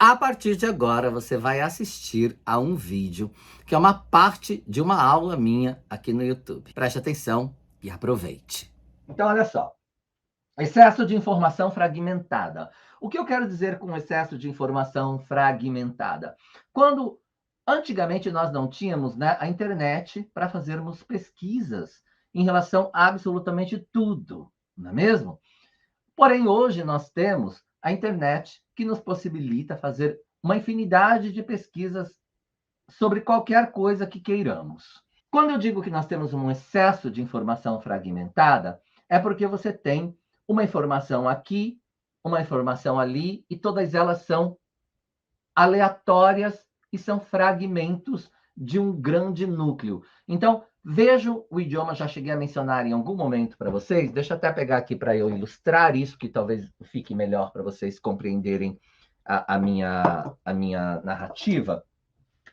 A partir de agora, você vai assistir a um vídeo que é uma parte de uma aula minha aqui no YouTube. Preste atenção e aproveite. Então, olha só. Excesso de informação fragmentada. O que eu quero dizer com excesso de informação fragmentada? Quando antigamente nós não tínhamos, né, a internet para fazermos pesquisas em relação a absolutamente tudo, não é mesmo? Porém, hoje nós temos a internet que nos possibilita fazer uma infinidade de pesquisas sobre qualquer coisa que queiramos. Quando eu digo que nós temos um excesso de informação fragmentada, é porque você tem uma informação aqui, uma informação ali, e todas elas são aleatórias e são fragmentos de um grande núcleo. Então, vejo o idioma, já cheguei a mencionar em algum momento para vocês, deixa eu até pegar aqui para eu ilustrar isso, que talvez fique melhor para vocês compreenderem a minha narrativa.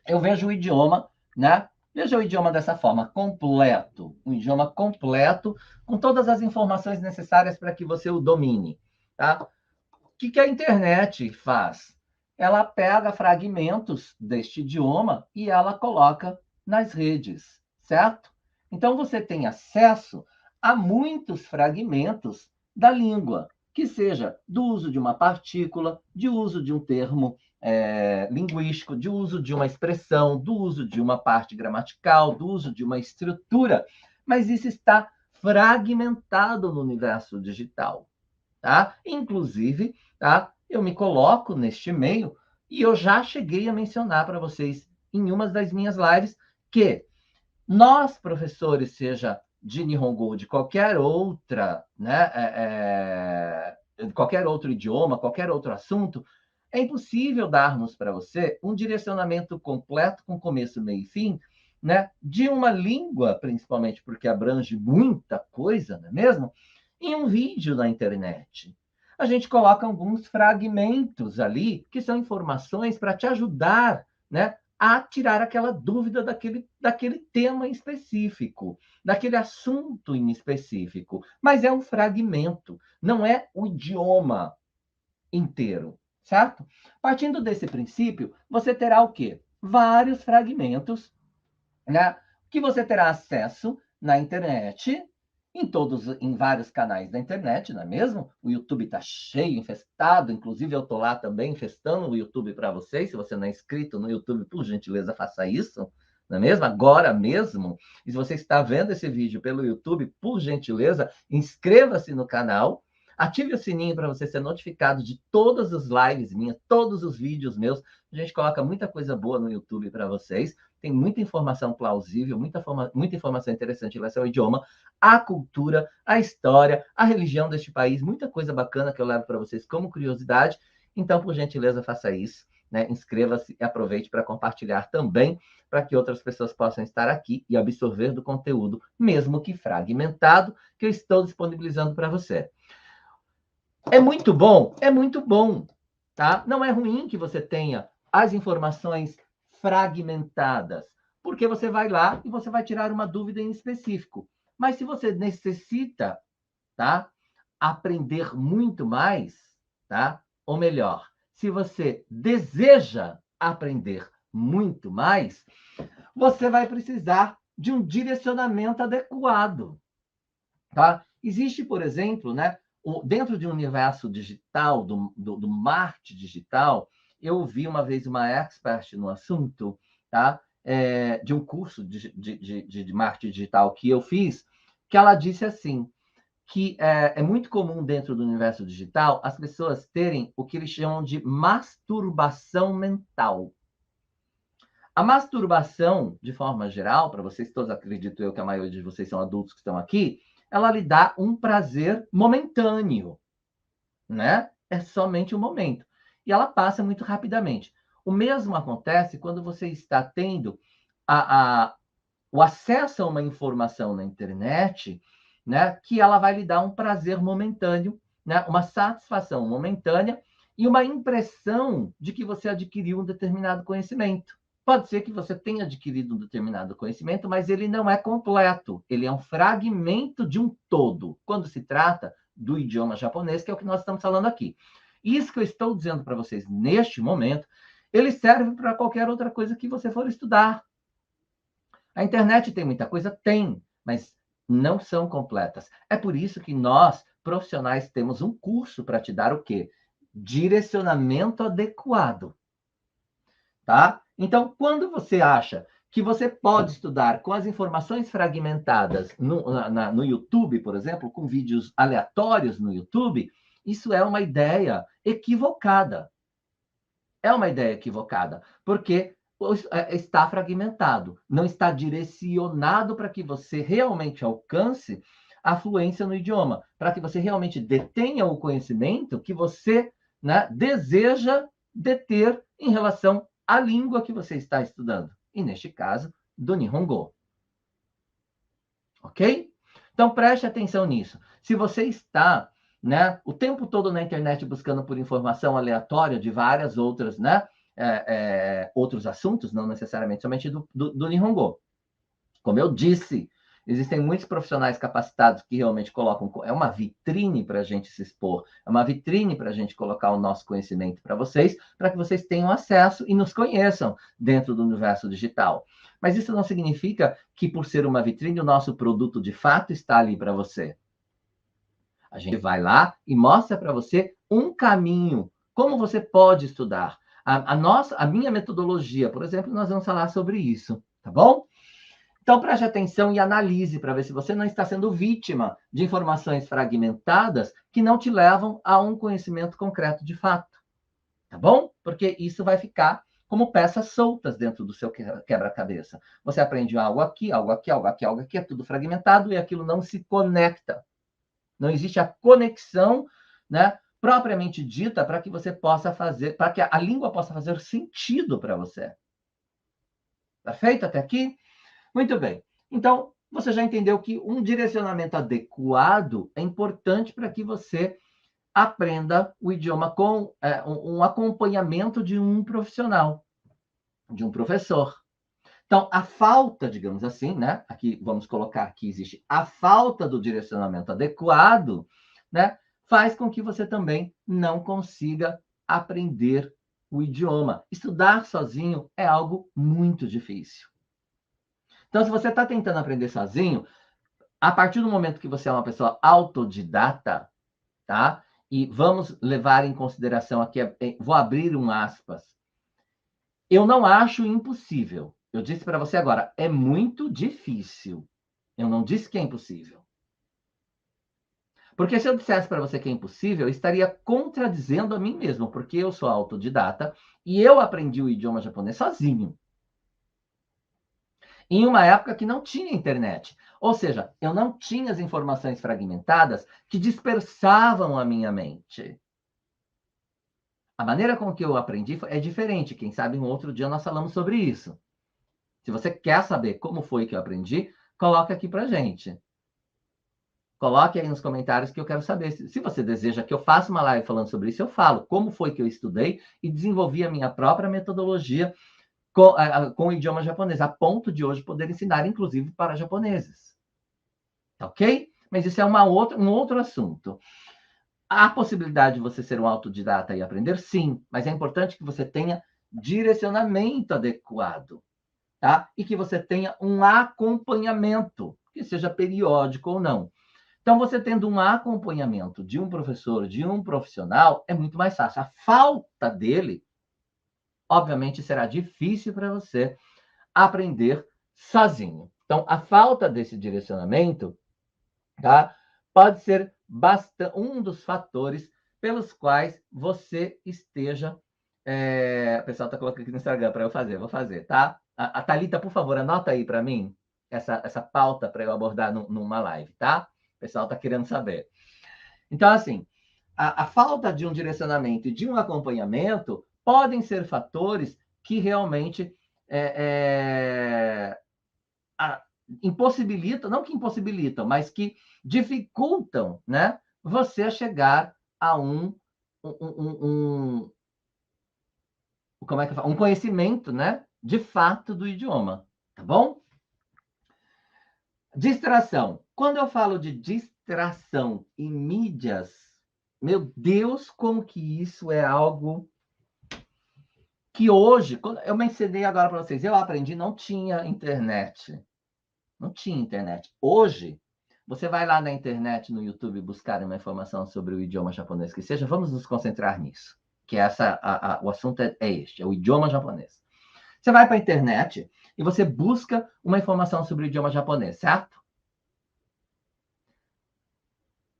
Eu vejo o idioma, né? Veja o idioma dessa forma, completo. Um idioma completo, com todas as informações necessárias para que você o domine. Tá? O que a internet faz? Ela pega fragmentos deste idioma e ela coloca nas redes, certo? Então você tem acesso a muitos fragmentos da língua, que seja do uso de uma partícula, de uso de um termo linguístico, de uso de uma expressão, do uso de uma parte gramatical, do uso de uma estrutura, mas isso está fragmentado no universo digital, tá? Inclusive, tá? Eu me coloco neste meio e eu já cheguei a mencionar para vocês em uma das minhas lives que nós, professores, seja de Nihongo ou de qualquer outra, né, qualquer outro idioma, qualquer outro assunto, é impossível darmos para você um direcionamento completo, com começo, meio e fim, né, de uma língua, principalmente porque abrange muita coisa, não é mesmo? Em um vídeo na internet. A gente coloca alguns fragmentos ali, que são informações para te ajudar, né, a tirar aquela dúvida daquele tema específico, daquele assunto em específico. Mas é um fragmento, não é o idioma inteiro, certo? Partindo desse princípio, você terá o quê? Vários fragmentos, né, que você terá acesso na internet, em vários canais da internet, não é mesmo? O YouTube está cheio, infestado, inclusive eu estou lá também infestando o YouTube para vocês. Se você não é inscrito no YouTube, por gentileza, faça isso, não é mesmo? Agora mesmo. E se você está vendo esse vídeo pelo YouTube, por gentileza, inscreva-se no canal, ative o sininho para você ser notificado de todas as lives minhas, todos os vídeos meus. A gente coloca muita coisa boa no YouTube para vocês. Tem muita informação plausível, muita informação interessante em relação ao idioma, a cultura, a história, a religião deste país, muita coisa bacana que eu levo para vocês como curiosidade. Então, por gentileza, faça isso, né? Inscreva-se e aproveite para compartilhar também, para que outras pessoas possam estar aqui e absorver do conteúdo, mesmo que fragmentado, que eu estou disponibilizando para você. É muito bom? É muito bom, tá? Não é ruim que você tenha as informações fragmentadas, porque você vai lá e você vai tirar uma dúvida em específico. Mas se você necessita, tá, aprender muito mais, tá? Ou melhor, se você deseja aprender muito mais, você vai precisar de um direcionamento adequado, tá? Existe, por exemplo, né, dentro de um universo digital, do marketing digital, eu vi uma vez uma expert no assunto, tá? De um curso de marketing digital que eu fiz, que ela disse assim, que é muito comum dentro do universo digital as pessoas terem o que eles chamam de masturbação mental. A masturbação, de forma geral, para vocês todos, acredito eu que a maioria de vocês são adultos que estão aqui, ela lhe dá um prazer momentâneo, né? É somente um momento. E ela passa muito rapidamente. O mesmo acontece quando você está tendo o acesso a uma informação na internet, né? Que ela vai lhe dar um prazer momentâneo, né? Uma satisfação momentânea e uma impressão de que você adquiriu um determinado conhecimento. Pode ser que você tenha adquirido um determinado conhecimento, mas ele não é completo. Ele é um fragmento de um todo, quando se trata do idioma japonês, que é o que nós estamos falando aqui. Isso que eu estou dizendo para vocês neste momento, ele serve para qualquer outra coisa que você for estudar. A internet tem muita coisa? Tem, mas não são completas. É por isso que nós, profissionais, temos um curso para te dar o quê? Direcionamento adequado, tá? Então, quando você acha que você pode estudar com as informações fragmentadas no YouTube, por exemplo, com vídeos aleatórios no YouTube, isso é uma ideia equivocada. É uma ideia equivocada, porque está fragmentado, não está direcionado para que você realmente alcance a fluência no idioma, para que você realmente detenha o conhecimento que você, né, deseja deter em relação à língua que você está estudando. E neste caso, do Nihongo. Ok? Então preste atenção nisso. Se você está, né, o tempo todo na internet buscando por informação aleatória de várias outras, né, outros assuntos, não necessariamente somente do Nihongo. Como eu disse, existem muitos profissionais capacitados que realmente colocam. É uma vitrine para a gente se expor, é uma vitrine para a gente colocar o nosso conhecimento para vocês, para que vocês tenham acesso e nos conheçam dentro do universo digital. Mas isso não significa que, por ser uma vitrine, o nosso produto de fato está ali para você. A gente vai lá e mostra para você um caminho, como você pode estudar. A minha metodologia, por exemplo, nós vamos falar sobre isso, tá bom? Então, preste atenção e analise para ver se você não está sendo vítima de informações fragmentadas que não te levam a um conhecimento concreto de fato, tá bom? Porque isso vai ficar como peças soltas dentro do seu quebra-cabeça. Você aprende algo aqui, algo aqui, algo aqui, algo aqui, é tudo fragmentado e aquilo não se conecta. Não existe a conexão, né, propriamente dita para que você possa fazer, para que a língua possa fazer sentido para você. Perfeito até aqui? Muito bem. Então, você já entendeu que um direcionamento adequado é importante para que você aprenda o idioma com um acompanhamento de um profissional, de um professor. Então, a falta, digamos assim, né? Aqui vamos colocar que existe a falta do direcionamento adequado, né? Faz com que você também não consiga aprender o idioma. Estudar sozinho é algo muito difícil. Então, se você está tentando aprender sozinho, a partir do momento que você é uma pessoa autodidata, tá? E vamos levar em consideração aqui, vou abrir um aspas. Eu não acho impossível. Eu disse para você agora, é muito difícil. Eu não disse que é impossível. Porque se eu dissesse para você que é impossível, eu estaria contradizendo a mim mesmo, porque eu sou autodidata e eu aprendi o idioma japonês sozinho. Em uma época que não tinha internet. Ou seja, eu não tinha as informações fragmentadas que dispersavam a minha mente. A maneira com que eu aprendi é diferente. Quem sabe um outro dia nós falamos sobre isso. Se você quer saber como foi que eu aprendi, coloque aqui para gente. Coloque aí nos comentários que eu quero saber. Se você deseja que eu faça uma live falando sobre isso, eu falo como foi que eu estudei e desenvolvi a minha própria metodologia com o idioma japonês, a ponto de hoje poder ensinar, inclusive, para japoneses. Tá ok? Mas isso é um outro assunto. Há possibilidade de você ser um autodidata e aprender? Sim, mas é importante que você tenha direcionamento adequado, tá? E que você tenha um acompanhamento, que seja periódico ou não. Então, você tendo um acompanhamento de um professor, de um profissional, é muito mais fácil. A falta dele, obviamente, será difícil para você aprender sozinho. Então, a falta desse direcionamento, tá, pode ser um dos fatores pelos quais você esteja. O pessoal está colocando aqui no Instagram para eu fazer, vou fazer, tá? A Thalita, por favor, anota aí para mim essa pauta para eu abordar numa live, tá? O pessoal está querendo saber. Então, assim, a falta de um direcionamento e de um acompanhamento podem ser fatores que realmente impossibilitam, não que impossibilitam, mas que dificultam, né, você chegar a como é que eu falo? Um conhecimento, né, de fato do idioma, tá bom? Distração. Quando eu falo de distração em mídias Meu Deus, como que isso é algo que hoje, quando eu mencionei agora para vocês, eu aprendi, não tinha internet. Não tinha internet. Hoje, você vai lá na internet, no YouTube, buscar uma informação sobre o idioma japonês que seja, vamos nos concentrar nisso, que o assunto é este, é o idioma japonês. Você vai para a internet e você busca uma informação sobre o idioma japonês, certo?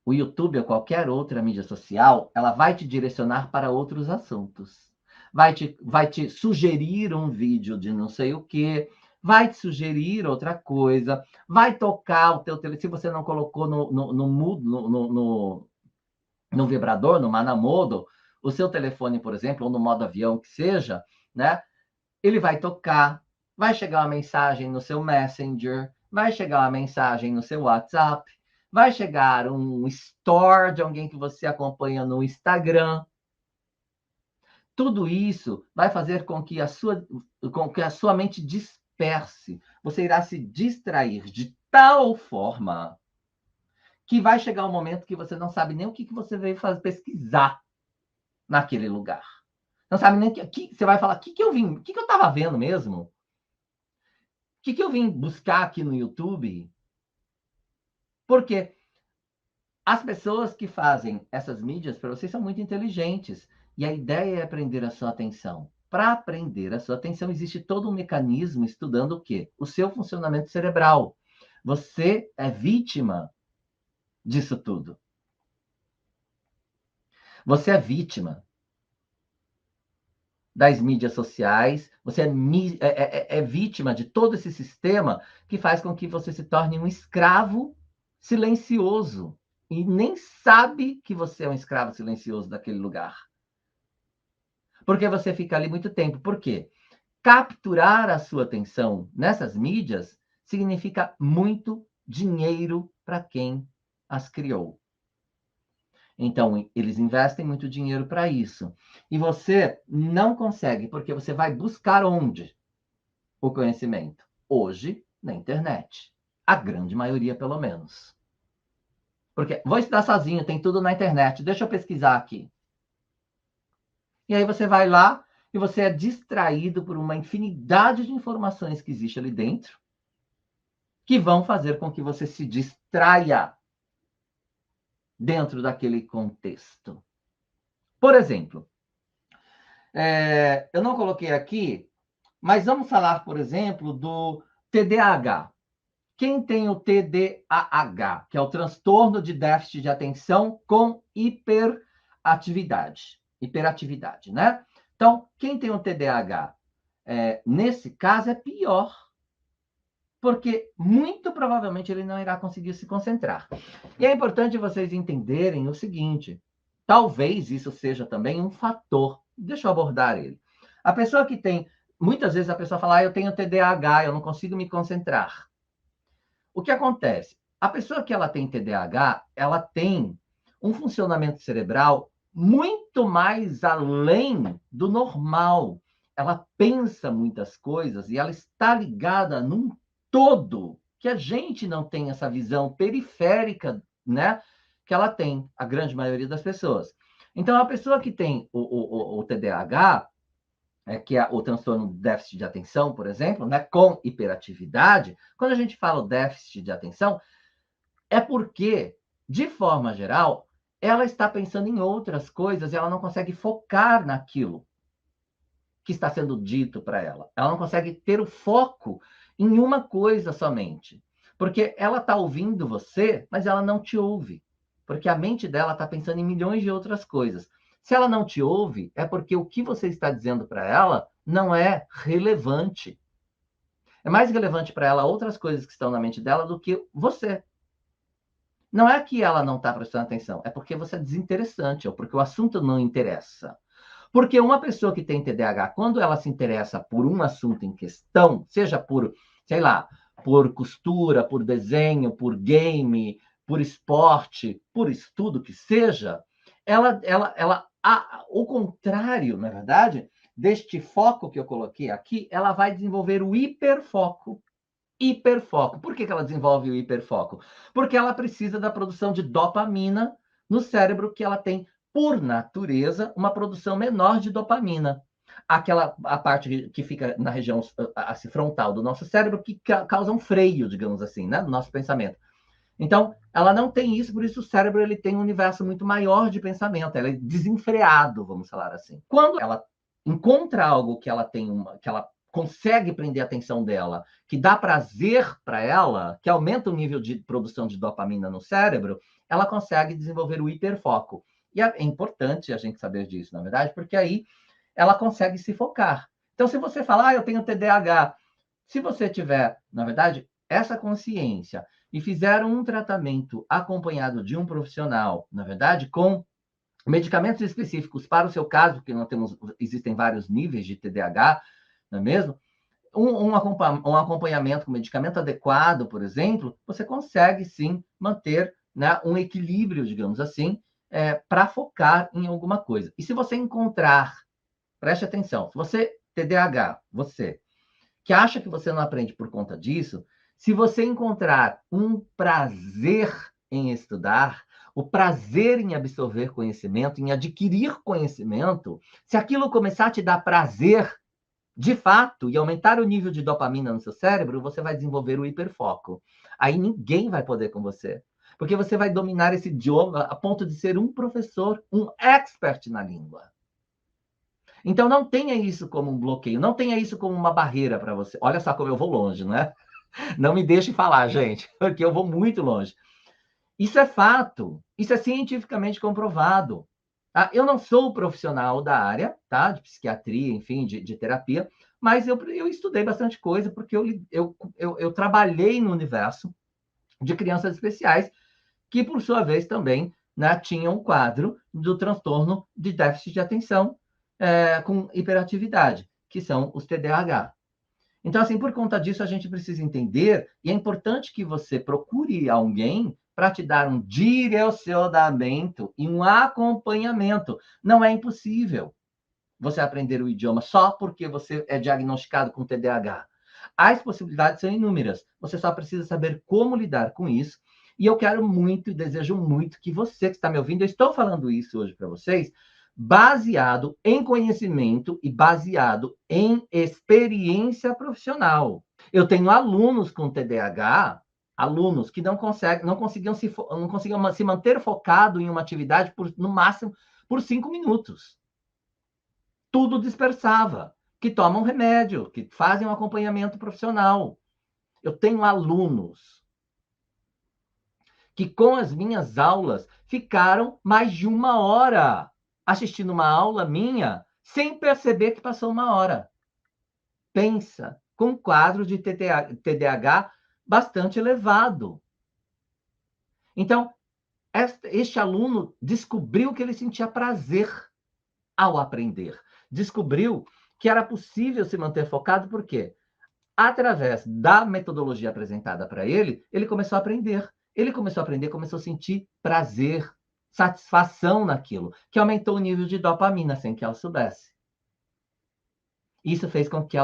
O YouTube ou qualquer outra mídia social, ela vai te direcionar para outros assuntos. Vai te sugerir um vídeo de não sei o quê, vai te sugerir outra coisa, vai tocar o teu telefone. Se você não colocou no vibrador, no Manamodo, o seu telefone, por exemplo, ou no modo avião que seja, né? Ele vai tocar, vai chegar uma mensagem no seu Messenger, vai chegar uma mensagem no seu WhatsApp, vai chegar um store de alguém que você acompanha no Instagram. Tudo isso vai fazer com que a sua mente disperse. Você irá se distrair de tal forma que vai chegar um momento que você não sabe nem o que você veio pesquisar naquele lugar. Não sabe nem o que você vai falar, o que eu vim, o que eu estava vendo mesmo? O que eu vim buscar aqui no YouTube? Porque as pessoas que fazem essas mídias para vocês são muito inteligentes. E a ideia é prender a sua atenção. Para prender a sua atenção, existe todo um mecanismo estudando o quê? O seu funcionamento cerebral. Você é vítima disso tudo. Você é vítima das mídias sociais, você é vítima de todo esse sistema que faz com que você se torne um escravo silencioso e nem sabe que você é um escravo silencioso daquele lugar. Porque você fica ali muito tempo. Por quê? Capturar a sua atenção nessas mídias significa muito dinheiro para quem as criou. Então, eles investem muito dinheiro para isso. E você não consegue, porque você vai buscar onde? O conhecimento. Hoje, na internet. A grande maioria, pelo menos. Porque vou estudar sozinho, tem tudo na internet. Deixa eu pesquisar aqui. E aí você vai lá e você é distraído por uma infinidade de informações que existe ali dentro, que vão fazer com que você se distraia dentro daquele contexto. Por exemplo, eu não coloquei aqui, mas vamos falar, por exemplo, do TDAH. Quem tem o TDAH, que é o transtorno de déficit de atenção com hiperatividade, né? Então, quem tem o TDAH, nesse caso, é pior, porque muito provavelmente ele não irá conseguir se concentrar. E é importante vocês entenderem o seguinte: talvez isso seja também um fator. Deixa eu abordar ele. A pessoa que tem. Muitas vezes a pessoa fala, eu tenho TDAH, eu não consigo me concentrar. O que acontece? A pessoa que ela tem TDAH, ela tem um funcionamento cerebral muito mais além do normal. Ela pensa muitas coisas e ela está ligada num todo, que a gente não tem essa visão periférica, né? Que ela tem, a grande maioria das pessoas. Então, a pessoa que tem o TDAH, que é o transtorno de déficit de atenção, por exemplo, né, com hiperatividade, quando a gente fala o déficit de atenção, é porque, de forma geral, ela está pensando em outras coisas e ela não consegue focar naquilo que está sendo dito para ela. Ela não consegue ter o foco em uma coisa somente. Porque ela está ouvindo você, mas ela não te ouve. Porque a mente dela está pensando em milhões de outras coisas. Se ela não te ouve, é porque o que você está dizendo para ela não é relevante. É mais relevante para ela outras coisas que estão na mente dela do que você. Não é que ela não está prestando atenção, é porque você é desinteressante, ou porque o assunto não interessa. Porque uma pessoa que tem TDAH, quando ela se interessa por um assunto em questão, seja por, sei lá, por costura, por desenho, por game, por esporte, por estudo que seja, o contrário, na verdade, deste foco que eu coloquei aqui, ela vai desenvolver o hiperfoco. Hiperfoco. Por que ela desenvolve o hiperfoco? Porque ela precisa da produção de dopamina no cérebro que ela tem por natureza, uma produção menor de dopamina. A parte que fica na região frontal do nosso cérebro, que causa um freio, digamos assim, né, do nosso pensamento. Então, ela não tem isso, por isso o cérebro ele tem um universo muito maior de pensamento, ela é desenfreado, vamos falar assim. Quando ela encontra algo que ela que ela consegue prender a atenção dela, que dá prazer para ela, que aumenta o nível de produção de dopamina no cérebro, ela consegue desenvolver o hiperfoco. E é importante a gente saber disso, na verdade, porque aí ela consegue se focar. Então, se você falar, eu tenho TDAH, se você tiver, na verdade, essa consciência e fizer um tratamento acompanhado de um profissional, na verdade, com medicamentos específicos para o seu caso, porque existem vários níveis de TDAH, não é mesmo? Um acompanhamento com medicamento adequado, por exemplo, você consegue sim manter, né, um equilíbrio, digamos assim, para focar em alguma coisa. E se você encontrar, preste atenção, se você, TDAH, você, que acha que você não aprende por conta disso, se você encontrar um prazer em estudar, o prazer em absorver conhecimento, em adquirir conhecimento, se aquilo começar a te dar prazer, de fato, e aumentar o nível de dopamina no seu cérebro, você vai desenvolver o hiperfoco. Aí ninguém vai poder com você. Porque você vai dominar esse idioma a ponto de ser um professor, um expert na língua. Então, não tenha isso como um bloqueio, não tenha isso como uma barreira para você. Olha só como eu vou longe, né? Não me deixe falar, gente, porque eu vou muito longe. Isso é fato, isso é cientificamente comprovado. Tá? Eu não sou profissional da área, tá? De psiquiatria, enfim, de terapia, mas eu estudei bastante coisa, porque eu trabalhei no universo de crianças especiais, que, por sua vez, também, né, tinham um quadro do transtorno de déficit de atenção com hiperatividade, que são os TDAH. Então, assim, por conta disso, a gente precisa entender, e é importante que você procure alguém para te dar um direcionamento e um acompanhamento. Não é impossível você aprender o idioma só porque você é diagnosticado com TDAH. As possibilidades são inúmeras. Você só precisa saber como lidar com isso. E eu quero muito e desejo muito que você que está me ouvindo, eu estou falando isso hoje para vocês, baseado em conhecimento e baseado em experiência profissional. Eu tenho alunos com TDAH, alunos que não conseguiam se manter focado em uma atividade no máximo por 5 minutos. Tudo dispersava, que tomam remédio, que fazem um acompanhamento profissional. Eu tenho alunos que, com as minhas aulas, ficaram mais de 1 hora assistindo uma aula minha sem perceber que passou 1 hora. Pensa, com um quadro de TDAH bastante elevado. Então, este aluno descobriu que ele sentia prazer ao aprender. Descobriu que era possível se manter focado, por quê? Através da metodologia apresentada para ele, ele começou a aprender. Ele começou a aprender, começou a sentir prazer, satisfação naquilo, que aumentou o nível de dopamina sem que ela soubesse. Isso fez com que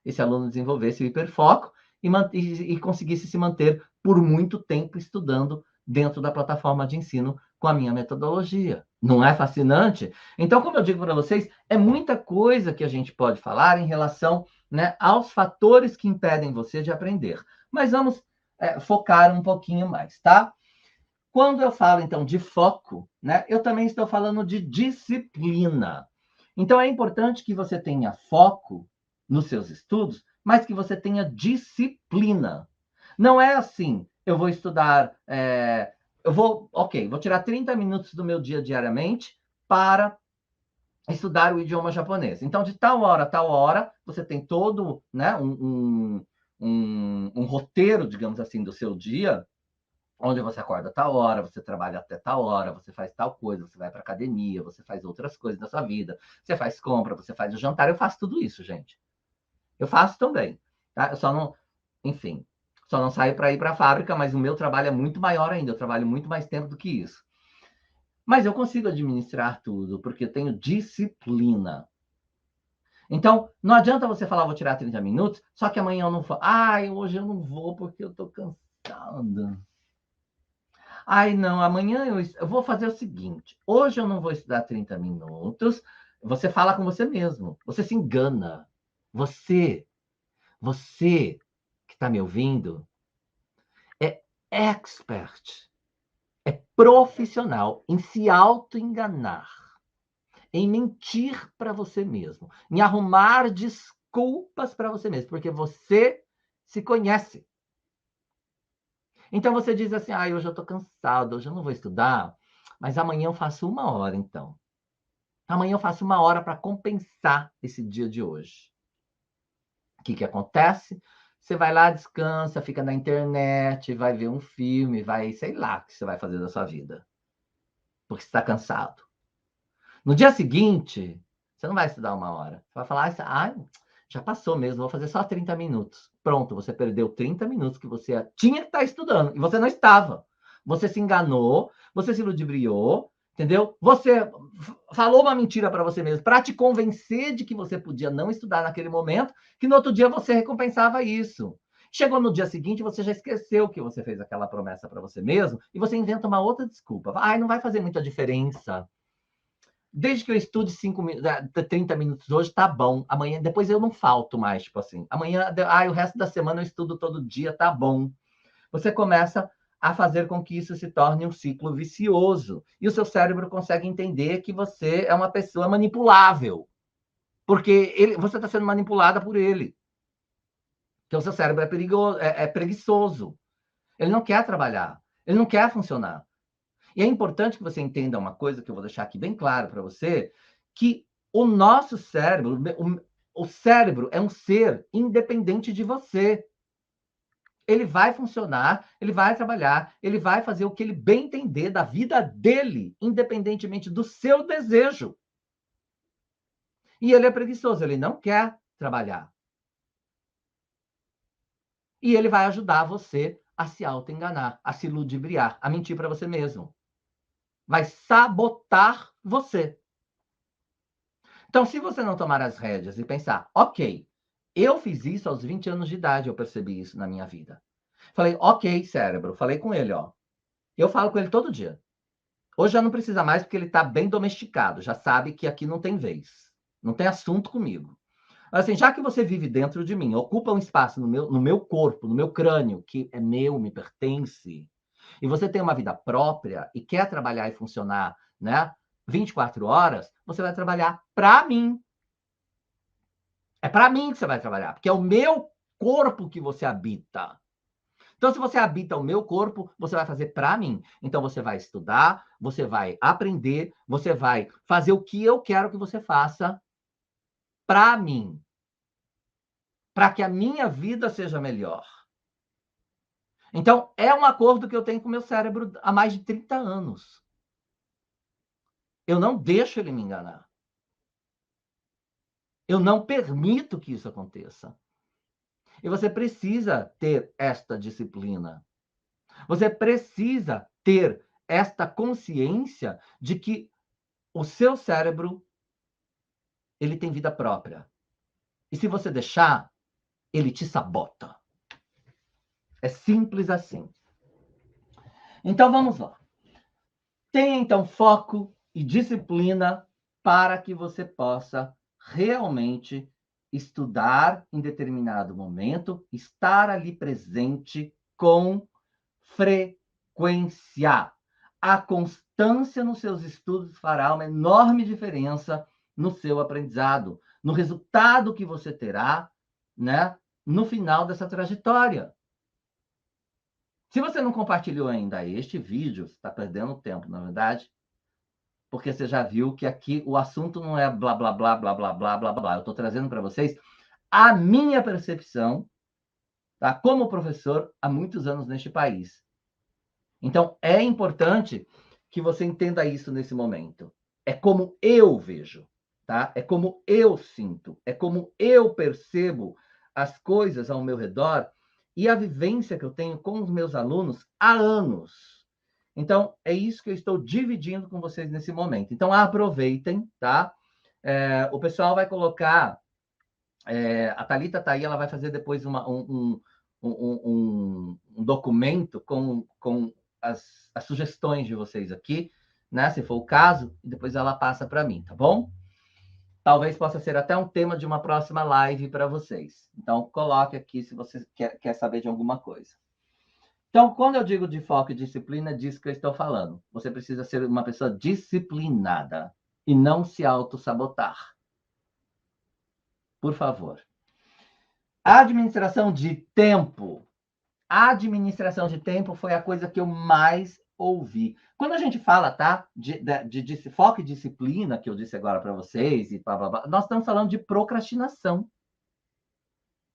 esse aluno desenvolvesse o hiperfoco e conseguisse se manter por muito tempo estudando dentro da plataforma de ensino com a minha metodologia. Não é fascinante? Então, como eu digo para vocês, é muita coisa que a gente pode falar em relação, né, aos fatores que impedem você de aprender. Mas vamos focar um pouquinho mais, tá? Quando eu falo, então, de foco, né, eu também estou falando de disciplina. Então, é importante que você tenha foco nos seus estudos, mas que você tenha disciplina. Não é assim, eu vou estudar, vou tirar 30 minutos do meu dia diariamente para estudar o idioma japonês. Então, de tal hora a tal hora, você tem todo, né, um roteiro, digamos assim, do seu dia, onde você acorda a tal hora, você trabalha até tal hora, você faz tal coisa, você vai para academia, você faz outras coisas da sua vida, você faz compra, você faz o jantar, eu faço tudo isso, gente. Eu faço também, tá? Eu só não, enfim, só não saio para ir para a fábrica, mas o meu trabalho é muito maior ainda, eu trabalho muito mais tempo do que isso. Mas eu consigo administrar tudo, porque eu tenho disciplina. Então, não adianta você falar, vou tirar 30 minutos, só que amanhã eu não vou. Hoje eu não vou porque eu estou cansado. Ai, não, amanhã eu vou fazer o seguinte: hoje eu não vou estudar 30 minutos. Você fala com você mesmo, você se engana. Você, você que está me ouvindo, é expert, é profissional em se auto-enganar, em mentir para você mesmo, em arrumar desculpas para você mesmo, porque você se conhece. Então você diz assim: ah, hoje eu estou cansado, hoje eu não vou estudar, mas amanhã eu faço 1 hora, então. Amanhã eu faço 1 hora para compensar esse dia de hoje. O que acontece? Você vai lá, descansa, fica na internet, vai ver um filme, vai, sei lá, o que você vai fazer da sua vida, porque você está cansado. No dia seguinte, você não vai estudar 1 hora. Você vai falar: ah, já passou mesmo, vou fazer só 30 minutos. Pronto, você perdeu 30 minutos que você tinha que estar estudando, e você não estava. Você se enganou, você se ludibriou, entendeu? Você falou uma mentira para você mesmo, para te convencer de que você podia não estudar naquele momento, que no outro dia você recompensava isso. Chegou no dia seguinte, você já esqueceu que você fez aquela promessa para você mesmo, e você inventa uma outra desculpa. Ah, não vai fazer muita diferença. Desde que eu estude 30 minutos hoje, tá bom. Amanhã, depois eu não falto mais, tipo assim. Amanhã, o resto da semana eu estudo todo dia, tá bom. Você começa a fazer com que isso se torne um ciclo vicioso. E o seu cérebro consegue entender que você é uma pessoa manipulável. Porque você está sendo manipulada por ele. Porque o seu cérebro é preguiçoso. Ele não quer trabalhar. Ele não quer funcionar. E é importante que você entenda uma coisa que eu vou deixar aqui bem claro para você, que o nosso cérebro, o cérebro é um ser independente de você. Ele vai funcionar, ele vai trabalhar, ele vai fazer o que ele bem entender da vida dele, independentemente do seu desejo. E ele é preguiçoso, ele não quer trabalhar. E ele vai ajudar você a se auto-enganar, a se ludibriar, a mentir para você mesmo. Vai sabotar você. Então, se você não tomar as rédeas e pensar: ok, eu fiz isso aos 20 anos de idade, eu percebi isso na minha vida. Falei: ok, cérebro, falei com ele, ó. Eu falo com ele todo dia. Hoje já não precisa mais, porque ele está bem domesticado, já sabe que aqui não tem vez, não tem assunto comigo. Assim, já que você vive dentro de mim, ocupa um espaço no meu corpo, no meu crânio, que é meu, me pertence, e você tem uma vida própria e quer trabalhar e funcionar, né, 24 horas, você vai trabalhar para mim. É para mim que você vai trabalhar, porque é o meu corpo que você habita. Então, se você habita o meu corpo, você vai fazer para mim. Então, você vai estudar, você vai aprender, você vai fazer o que eu quero que você faça para mim, para que a minha vida seja melhor. Então, é um acordo que eu tenho com o meu cérebro há mais de 30 anos. Eu não deixo ele me enganar. Eu não permito que isso aconteça. E você precisa ter esta disciplina. Você precisa ter esta consciência de que o seu cérebro, ele tem vida própria. E se você deixar, ele te sabota. É simples assim. Então vamos lá. Tenha então foco e disciplina para que você possa realmente estudar em determinado momento, estar ali presente com frequência. A constância nos seus estudos fará uma enorme diferença no seu aprendizado, no resultado que você terá, né, no final dessa trajetória. Se você não compartilhou ainda este vídeo, você está perdendo tempo, na verdade, porque você já viu que aqui o assunto não é blá, blá, blá, blá, blá, blá, blá, blá. Eu estou trazendo para vocês a minha percepção, tá, como professor há muitos anos neste país. Então, é importante que você entenda isso nesse momento. É como eu vejo, tá? É como eu sinto, é como eu percebo as coisas ao meu redor e a vivência que eu tenho com os meus alunos há anos. Então, é isso que eu estou dividindo com vocês nesse momento. Então, aproveitem, tá? O pessoal vai colocar... a Thalita está aí, ela vai fazer depois um documento com as sugestões de vocês aqui, né? Se for o caso, e depois ela passa para mim, tá bom? Talvez possa ser até um tema de uma próxima live para vocês. Então, coloque aqui se você quer saber de alguma coisa. Então, quando eu digo de foco e disciplina, é disso que eu estou falando. Você precisa ser uma pessoa disciplinada e não se auto-sabotar. Por favor. A administração de tempo. A administração de tempo foi a coisa que eu mais ouvi. Quando a gente fala, tá, de foco e disciplina, que eu disse agora para vocês, e blá, blá, blá, nós estamos falando de procrastinação,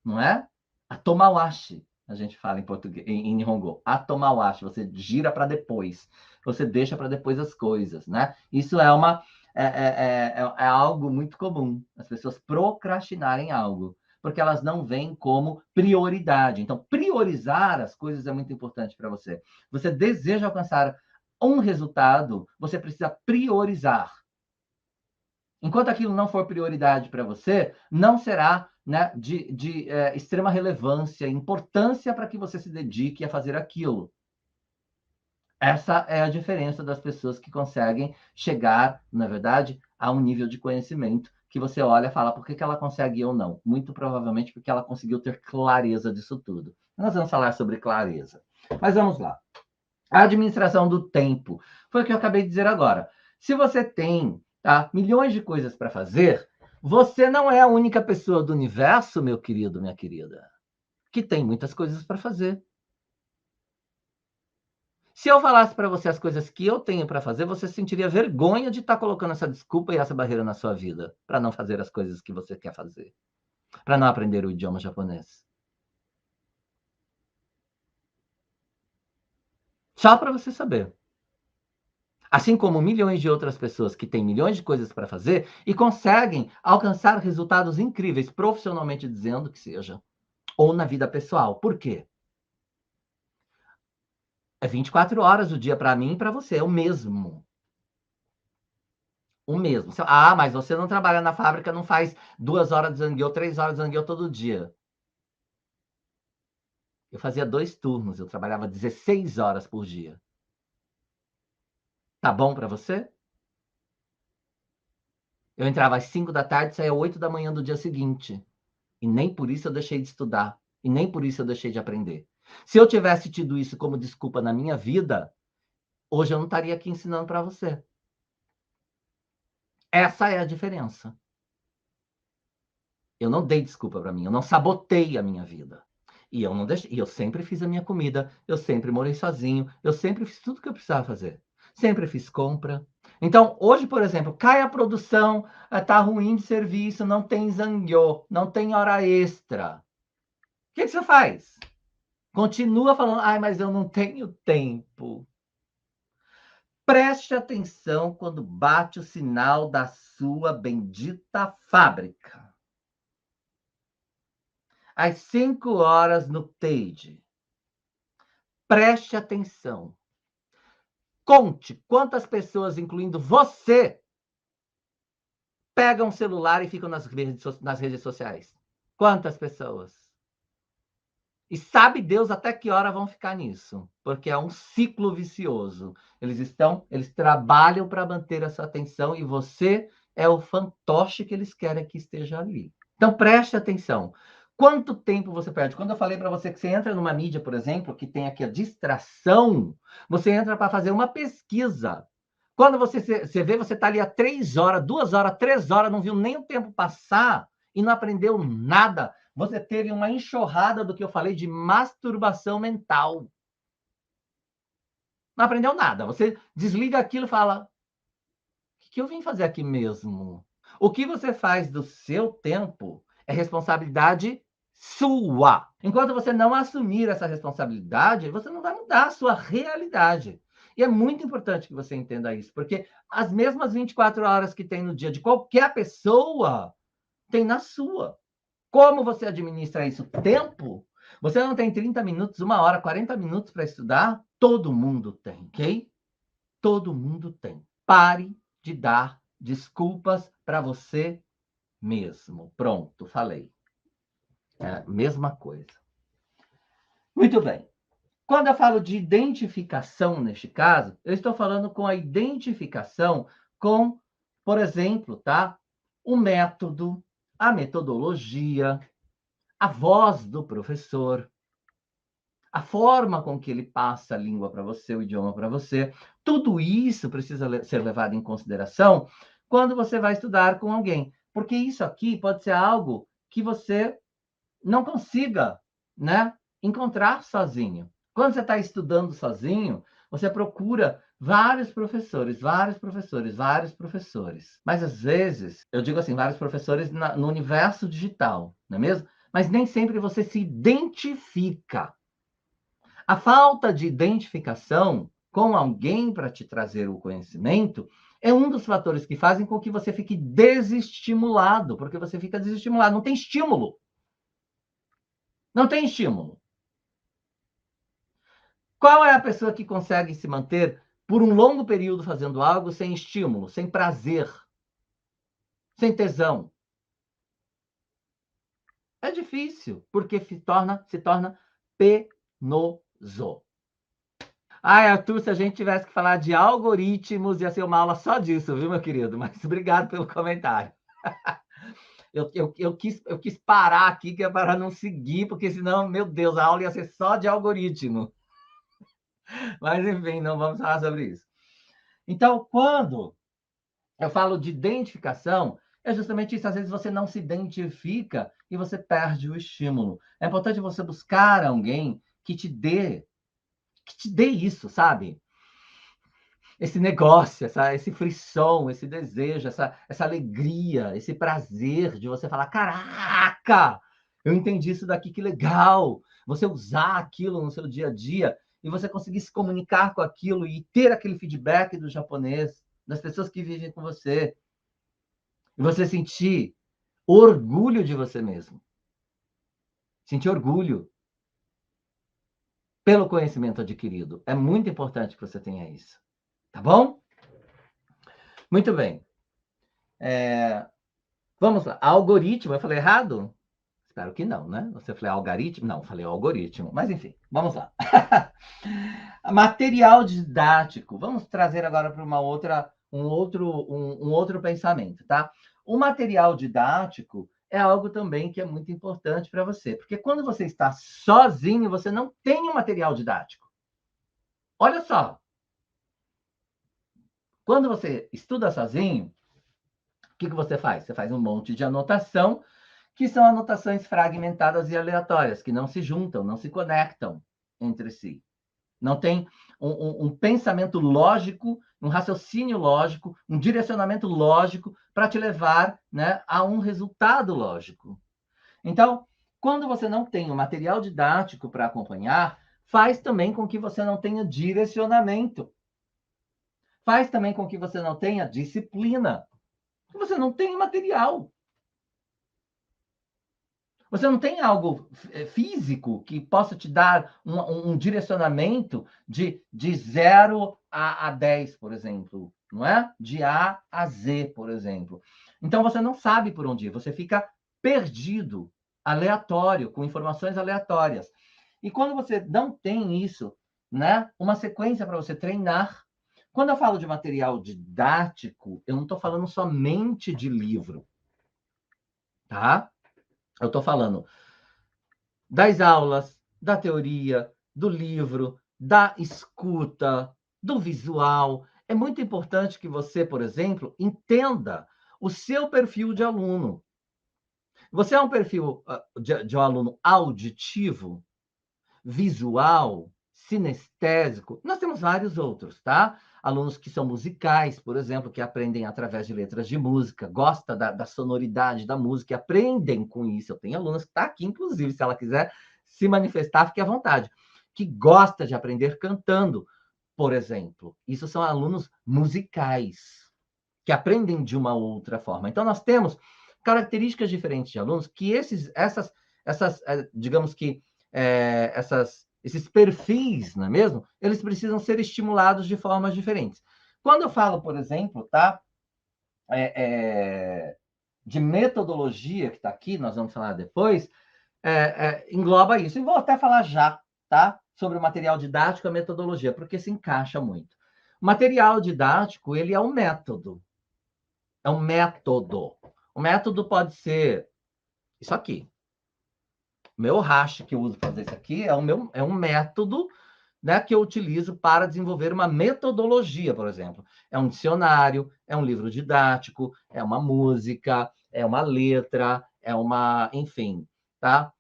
não é? Atomawashi, a gente fala em português, em Nihongo. Atomawashi, você gira para depois, você deixa para depois as coisas, né? Isso é algo muito comum, as pessoas procrastinarem algo, porque elas não veem como prioridade. Então, priorizar as coisas é muito importante para você. Você deseja alcançar um resultado, você precisa priorizar. Enquanto aquilo não for prioridade para você, não será, né, de extrema relevância, importância para que você se dedique a fazer aquilo. Essa é a diferença das pessoas que conseguem chegar, na verdade, a um nível de conhecimento que você olha e fala, por que ela consegue ou não? Muito provavelmente porque ela conseguiu ter clareza disso tudo. Nós vamos falar sobre clareza. Mas vamos lá. A administração do tempo. Foi o que eu acabei de dizer agora. Se você tem, tá, milhões de coisas para fazer, você não é a única pessoa do universo, meu querido, minha querida, que tem muitas coisas para fazer. Se eu falasse para você as coisas que eu tenho para fazer, você sentiria vergonha de estar colocando essa desculpa e essa barreira na sua vida para não fazer as coisas que você quer fazer, para não aprender o idioma japonês. Só para você saber. Assim como milhões de outras pessoas que têm milhões de coisas para fazer e conseguem alcançar resultados incríveis, profissionalmente dizendo que seja, ou na vida pessoal. Por quê? É 24 horas o dia para mim e para você, é o mesmo. O mesmo. Ah, mas você não trabalha na fábrica, não faz 2 horas de zangueu, 3 horas de zangueu todo dia. Eu fazia 2 turnos, eu trabalhava 16 horas por dia. Tá bom para você? Eu entrava às 5 da tarde e saía às 8 da manhã do dia seguinte. E nem por isso eu deixei de estudar. E nem por isso eu deixei de aprender. Se eu tivesse tido isso como desculpa na minha vida, hoje eu não estaria aqui ensinando para você. Essa é a diferença. Eu não dei desculpa para mim, eu não sabotei a minha vida. E eu não deixei, e eu sempre fiz a minha comida, eu sempre morei sozinho, eu sempre fiz tudo que eu precisava fazer. Sempre fiz compra. Então, hoje, por exemplo, cai a produção, tá ruim de serviço, não tem zangueu, não tem hora extra. O que você faz? Continua falando, ai, mas eu não tenho tempo. Preste atenção quando bate o sinal da sua bendita fábrica. Às 5 horas no Teide. Preste atenção. Conte quantas pessoas, incluindo você, pegam o celular e ficam nas redes sociais. Quantas pessoas? E sabe Deus até que hora vão ficar nisso, porque é um ciclo vicioso. Eles trabalham para manter a sua atenção e você é o fantoche que eles querem que esteja ali. Então preste atenção. Quanto tempo você perde? Quando eu falei para você que você entra numa mídia, por exemplo, que tem aqui a distração, você entra para fazer uma pesquisa. Quando você vê, você está ali há 3 horas, 2 horas, 3 horas, não viu nem o tempo passar e não aprendeu nada. Você teve uma enxurrada do que eu falei de masturbação mental. Não aprendeu nada. Você desliga aquilo e fala: o que eu vim fazer aqui mesmo? O que você faz do seu tempo é responsabilidade sua. Enquanto você não assumir essa responsabilidade, você não vai mudar a sua realidade. E é muito importante que você entenda isso, porque as mesmas 24 horas que tem no dia de qualquer pessoa, tem na sua. Como você administra isso? Tempo? Você não tem 30 minutos, 1 hora, 40 minutos para estudar? Todo mundo tem, ok? Todo mundo tem. Pare de dar desculpas para você mesmo. Pronto, falei. É a mesma coisa. Muito bem. Quando eu falo de identificação, neste caso, eu estou falando com a identificação com, por exemplo, tá? O método, a metodologia, a voz do professor, a forma com que ele passa a língua para você, o idioma para você. Tudo isso precisa ser levado em consideração quando você vai estudar com alguém, porque isso aqui pode ser algo que você não consiga, né, encontrar sozinho. Quando você está estudando sozinho, você procura vários professores, vários professores, vários professores. Mas às vezes, eu digo assim, vários professores no universo digital, não é mesmo? Mas nem sempre você se identifica. A falta de identificação com alguém para te trazer o conhecimento é um dos fatores que fazem com que você fique desestimulado, porque você fica desestimulado, não tem estímulo. Não tem estímulo. Qual é a pessoa que consegue se manter por um longo período fazendo algo sem estímulo, sem prazer, sem tesão? É difícil, porque se torna penoso. Ai, Arthur, se a gente tivesse que falar de algoritmos, ia ser uma aula só disso, viu, meu querido? Mas obrigado pelo comentário. Eu quis parar aqui, que é para não seguir, porque senão, meu Deus, a aula ia ser só de algoritmo. Mas, enfim, não vamos falar sobre isso. Então, quando eu falo de identificação, é justamente isso. Às vezes você não se identifica e você perde o estímulo. É importante você buscar alguém que te dê isso, sabe? Esse negócio, esse frisson, esse desejo, essa alegria, esse prazer de você falar: caraca, eu entendi isso daqui, que legal. Você usar aquilo no seu dia a dia e você conseguir se comunicar com aquilo e ter aquele feedback do japonês, das pessoas que vivem com você, e você sentir orgulho de você mesmo. Sentir orgulho pelo conhecimento adquirido. É muito importante que você tenha isso. Tá bom? Muito bem. Vamos lá. Algoritmo, eu falei errado? Espero que não, né? Você falou algoritmo? Não, falei algoritmo. Mas enfim, vamos lá. Material didático. Vamos trazer agora para um outro pensamento, tá? O material didático é algo também que é muito importante para você, porque quando você está sozinho, você não tem um material didático. Olha só, quando você estuda sozinho, o que você faz? Você faz um monte de anotação, que são anotações fragmentadas e aleatórias, que não se juntam, não se conectam entre si. Não tem um pensamento lógico, um raciocínio lógico, um direcionamento lógico para te levar, né, a um resultado lógico. Então, quando você não tem o material didático para acompanhar, faz também com que você não tenha direcionamento. Faz também com que você não tenha disciplina. Você não tem material. Você não tem algo físico que possa te dar um direcionamento de 0 a 10, por exemplo, não é? De A a Z, por exemplo. Então, você não sabe por onde ir, você fica perdido, aleatório, com informações aleatórias. E quando você não tem isso, né, uma sequência para você treinar. Quando eu falo de material didático, eu não estou falando somente de livro, tá? Eu estou falando das aulas, da teoria, do livro, da escuta, do visual. É muito importante que você, por exemplo, entenda o seu perfil de aluno. Você é um perfil de um aluno auditivo, visual, sinestésico? Nós temos vários outros, tá? Alunos que são musicais, por exemplo, que aprendem através de letras de música, gosta da sonoridade da música, e aprendem com isso. Eu tenho alunos que está aqui, inclusive, se ela quiser se manifestar, fique à vontade, que gosta de aprender cantando, por exemplo. Isso são alunos musicais, que aprendem de uma outra forma. Então, nós temos características diferentes de alunos que digamos que, esses perfis, não é mesmo? Eles precisam ser estimulados de formas diferentes. Quando eu falo, por exemplo, tá? De metodologia, que está aqui, nós vamos falar depois, engloba isso. E vou até falar já, tá? sobre o material didático e a metodologia, porque se encaixa muito. O material didático, ele é um método. É um método. O método pode ser isso aqui. O meu hash que eu uso para fazer isso aqui é um método, né, que eu utilizo para desenvolver uma metodologia, por exemplo. É um dicionário, é um livro didático, é uma música, é uma letra, enfim, tá?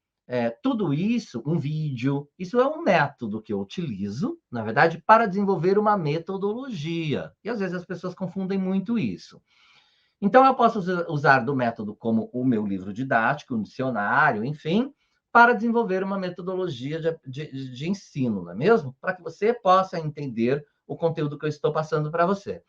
Tudo isso, um vídeo, isso é um método que eu utilizo, na verdade, para desenvolver uma metodologia. E às vezes as pessoas confundem muito isso. Então, eu posso usar do método como o meu livro didático, um dicionário, enfim, para desenvolver uma metodologia de ensino, não é mesmo? Para que você possa entender o conteúdo que eu estou passando para você.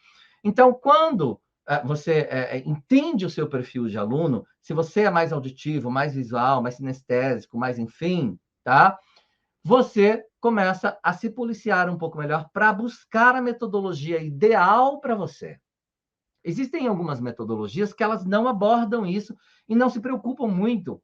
Então, quando você entende o seu perfil de aluno, se você é mais auditivo, mais visual, mais sinestésico, mais enfim, tá? Você começa a se policiar um pouco melhor para buscar a metodologia ideal para você. Existem algumas metodologias que elas não abordam isso e não se preocupam muito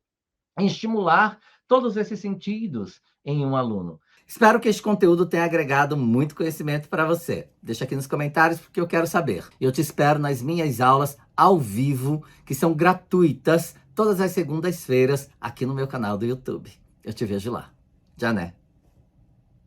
em estimular todos esses sentidos em um aluno. Espero que este conteúdo tenha agregado muito conhecimento para você. Deixa aqui nos comentários porque eu quero saber. Eu te espero nas minhas aulas ao vivo, que são gratuitas, todas as segundas-feiras, aqui no meu canal do YouTube. Eu te vejo lá. Já né?